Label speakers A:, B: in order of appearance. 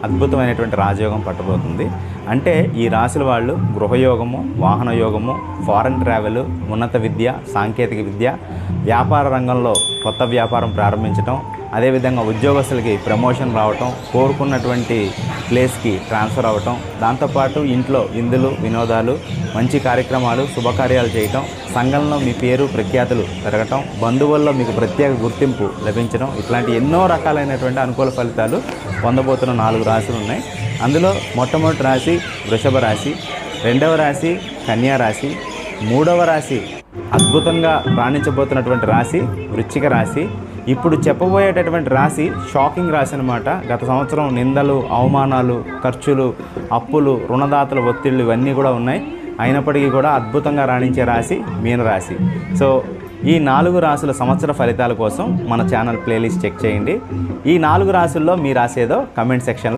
A: అద్భుతమైనటువంటి రాజయోగం పట్టబోతుంది. అంటే ఈ రాశుల వాళ్ళు గృహయోగము, వాహన యోగము, ఫారెన్ ట్రావెల్, ఉన్నత విద్య, సాంకేతిక విద్య, వ్యాపార రంగంలో కొత్త వ్యాపారం ప్రారంభించడం, అదేవిధంగా ఉద్యోగస్తులకి ప్రమోషన్ రావటం, కోరుకున్నటువంటి ప్లేస్కి ట్రాన్స్ఫర్ అవ్వటం, దాంతోపాటు ఇంట్లో విందులు, వినోదాలు, మంచి కార్యక్రమాలు, శుభకార్యాలు చేయటం, సంఘంలో మీ పేరు ప్రఖ్యాతులు పెరగటం, బంధువుల్లో మీకు ప్రత్యేక గుర్తింపు లభించడం, ఇట్లాంటి ఎన్నో రకాలైనటువంటి అనుకూల ఫలితాలు పొందబోతున్న 4 రాశులు ఉన్నాయి. అందులో మొట్టమొదటి రాశి వృషభ రాశి, రెండవ రాశి కన్యా రాశి, మూడవ రాశి అద్భుతంగా రాణించబోతున్నటువంటి రాశి వృశ్చిక రాశి. ఇప్పుడు చెప్పబోయేటటువంటి రాశి షాకింగ్ రాశి అనమాట. గత సంవత్సరం నిందలు, అవమానాలు, ఖర్చులు, అప్పులు, రుణదాతల ఒత్తిళ్ళు ఇవన్నీ కూడా ఉన్నాయి. అయినప్పటికీ కూడా అద్భుతంగా రాణించే రాశి మీనరాశి. సో ఈ 4 రాశుల సంవత్సర ఫలితాల కోసం మన ఛానల్ ప్లేలిస్ట్ చెక్ చేయండి. ఈ 4 రాశుల్లో మీ రాశి ఏదో కమెంట్ సెక్షన్లో